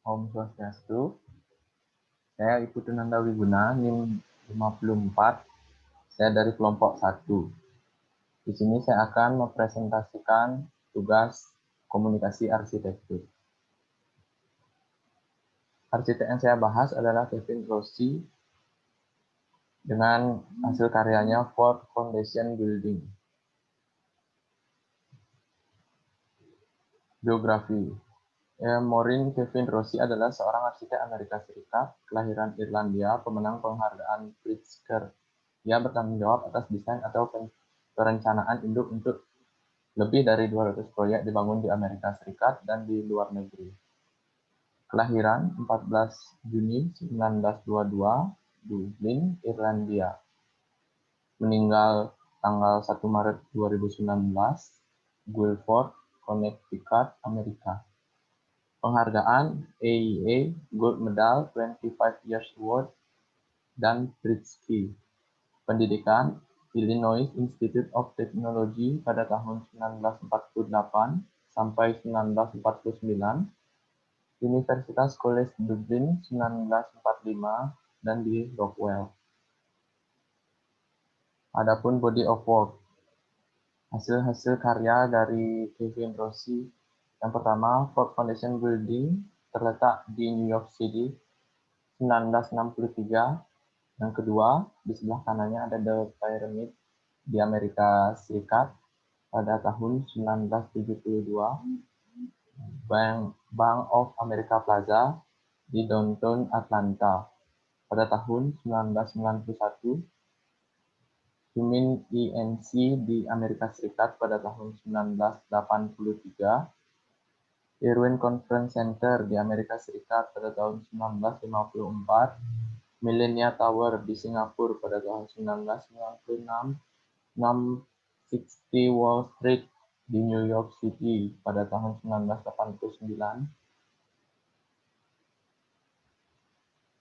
Om Swastiastu. Saya Ibu Tunanda Wiguna, NIM 54. Saya dari kelompok 1. Di sini saya akan mempresentasikan tugas komunikasi arsitektur. Arsitek yang saya bahas adalah Kevin Rossi dengan hasil karyanya Ford Foundation Building. Biografi. Maureen Kevin Rossi adalah seorang arsitek Amerika Serikat, kelahiran Irlandia, pemenang penghargaan Pritzker. Ia bertanggung jawab atas desain atau perencanaan induk untuk lebih dari 200 proyek dibangun di Amerika Serikat dan di luar negeri. Kelahiran 14 Juni 1922, Dublin, Irlandia. Meninggal tanggal 1 Maret 2019, Guilford, Connecticut, Amerika. Penghargaan AIA Gold Medal 25 Years Award dan Pritzker. Pendidikan Illinois Institute of Technology pada tahun 1948 sampai 1949, Universitas College Dublin 1945, dan di Rockwell. Adapun body of work, hasil karya dari Kevin Rossi. Yang pertama, Ford Foundation Building terletak di New York City 1963. Yang kedua, di sebelah kanannya ada The Pyramid di Amerika Serikat pada tahun 1972. Bank of America Plaza di Downtown Atlanta pada tahun 1991. Humin Inc. di Amerika Serikat pada tahun 1983. Irwin Conference Center di Amerika Serikat pada tahun 1954. Millenia Tower di Singapura pada tahun 1996. 660 Wall Street di New York City pada tahun 1989.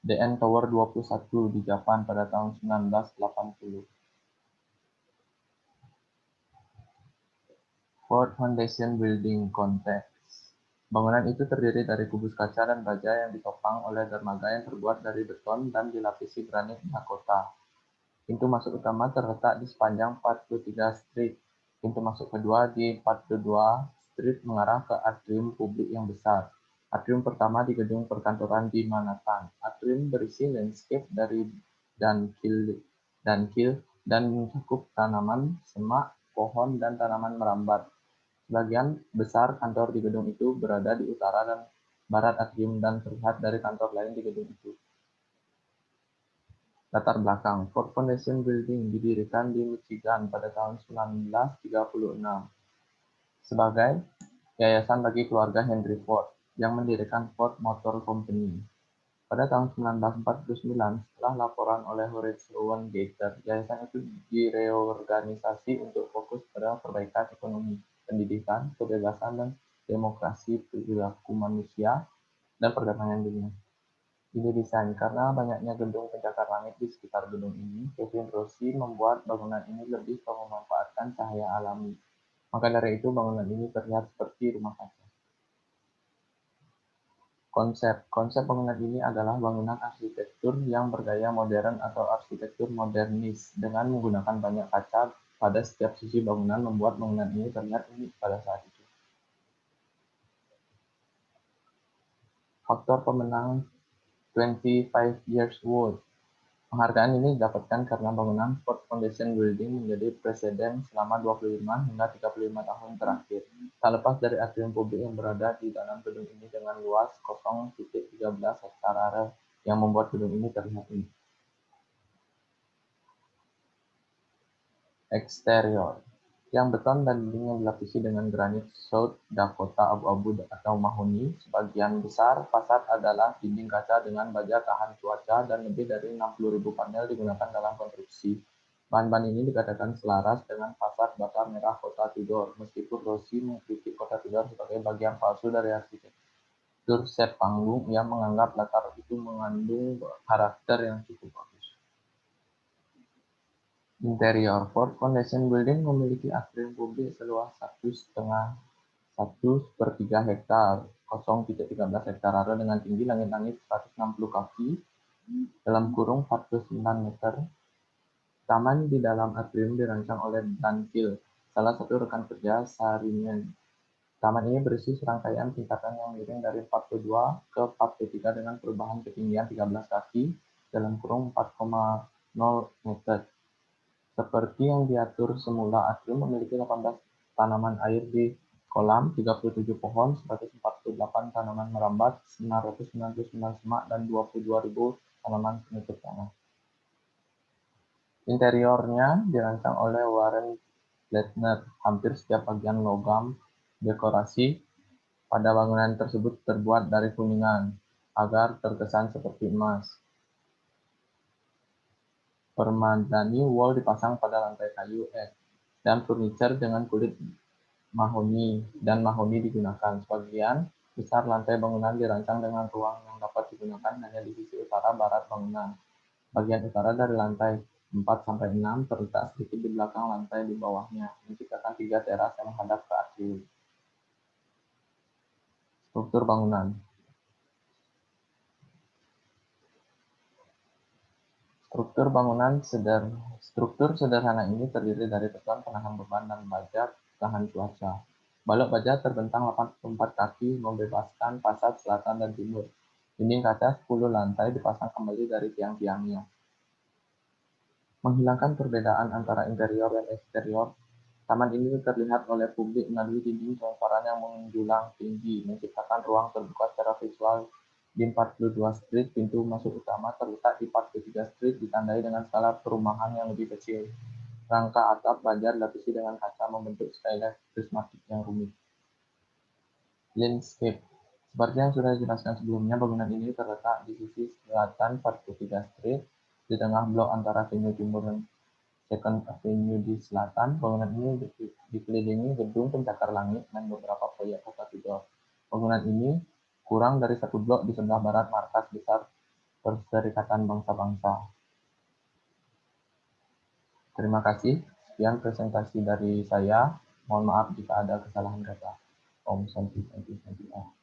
DN Tower 21 di Jepang pada tahun 1980. Ford Foundation Building konteks. Bangunan itu terdiri dari kubus kaca dan baja yang ditopang oleh dermaga yang terbuat dari beton dan dilapisi granit Dakota. Pintu masuk utama terletak di sepanjang 43 Street. Pintu masuk kedua di 42 Street mengarah ke atrium publik yang besar. Atrium pertama di gedung perkantoran di Manhattan. Atrium berisi landscape dari Dankil dan mencakup tanaman, semak, pohon, dan tanaman merambat. Sebagian besar kantor di gedung itu berada di utara dan barat atrium dan terlihat dari kantor lain di gedung itu. Latar belakang, Ford Foundation Building didirikan di Michigan pada tahun 1936 sebagai yayasan bagi keluarga Henry Ford yang mendirikan Ford Motor Company. Pada tahun 1949, setelah laporan oleh Horace Owen Gator, yayasan itu direorganisasi untuk fokus pada perbaikan ekonomi, pendidikan, kebebasan, dan demokrasi perilaku manusia, dan perdamaian dunia. Ide desain, karena banyaknya gedung pencakar langit di sekitar gedung ini, Kevin Rossi membuat bangunan ini lebih memanfaatkan cahaya alami. Maka dari itu, bangunan ini terlihat seperti rumah kaca. Konsep bangunan ini adalah bangunan arsitektur yang bergaya modern atau arsitektur modernis dengan menggunakan banyak kaca pada setiap sisi bangunan membuat bangunan ini terlihat unik pada saat itu. Faktor pemenang 25 Years Award. Penghargaan ini didapatkan karena bangunan Ford Foundation Building menjadi presiden selama 25 hingga 35 tahun terakhir. Tak lepas dari atrium publik yang berada di dalam gedung ini dengan luas 0,13 hektare yang membuat gedung ini terlihat unik. Eksterior. Yang beton dan dinding yang dilapisi dengan granit South Dakota abu-abu atau mahoni. Sebagian besar fasad adalah dinding kaca dengan baja tahan cuaca dan lebih dari 60.000 panel digunakan dalam konstruksi. Bahan-bahan ini dikatakan selaras dengan fasad bata merah kota Tudor, meskipun Rossi mengkritik kota Tudor sebagai bagian palsu dari arsitektur set panggung. Ia menganggap latar itu mengandung karakter yang cukup bagus. Interior. Ford Foundation Building memiliki atrium publik seluas 1/3 hektar 0,13 hektare dengan tinggi langit-langit 160 kaki dalam kurung 49 meter. Taman di dalam atrium dirancang oleh Dan Kiel, salah satu rekan kerja Saarinen. Taman ini berisi serangkaian tingkatan yang miring dari 42 ke 43 dengan perubahan ketinggian 13 kaki dalam kurung 4,0 meter. Seperti yang diatur semula, atrium memiliki 18 tanaman air di kolam, 37 pohon, 148 tanaman merambat, 999 semak, dan 22.000 tanaman penutup tanah. Interiornya dirancang oleh Warren Bledner. Hampir setiap bagian logam dekorasi pada bangunan tersebut terbuat dari kuningan, agar terkesan seperti emas. Permadani wall dipasang pada lantai kayu es, dan furniture dengan kulit mahoni dan mahoni digunakan. Sebagian besar lantai bangunan dirancang dengan ruang yang dapat digunakan hanya di sisi utara barat bangunan. Bagian utara dari lantai 4-6 terletak sedikit di belakang lantai di bawahnya, menciptakan 3 teras yang menghadap ke atrium. Struktur bangunan. Struktur sederhana ini terdiri dari beton penahan beban dan baja tahan cuaca. Balok baja terbentang 84 kaki membebaskan fasad selatan dan timur. Dinding kaca 10 lantai dipasang kembali dari tiang-tiangnya. Menghilangkan perbedaan antara interior dan eksterior, taman ini terlihat oleh publik melalui dinding transparan yang menjulang tinggi, menciptakan ruang terbuka secara visual. Di 42 Street, pintu masuk utama terletak di 43 Street, ditandai dengan skala perumahan yang lebih kecil. Rangka atap baja dilapisi dengan kaca membentuk skylight prismatik yang rumit. Landscape. Seperti yang sudah dijelaskan sebelumnya, bangunan ini terletak di sisi selatan 43 Street, di tengah blok antara Avenue Timur dan Second Avenue di selatan. Bangunan ini dikelilingi gedung pencakar langit dan beberapa proyek kota tidur. Bangunan ini kurang dari 1 blok di sebelah barat markas besar Perserikatan Bangsa-Bangsa. Terima kasih. Sekian presentasi dari saya. Mohon maaf jika ada kesalahan kata. Om Santi Santi Santi.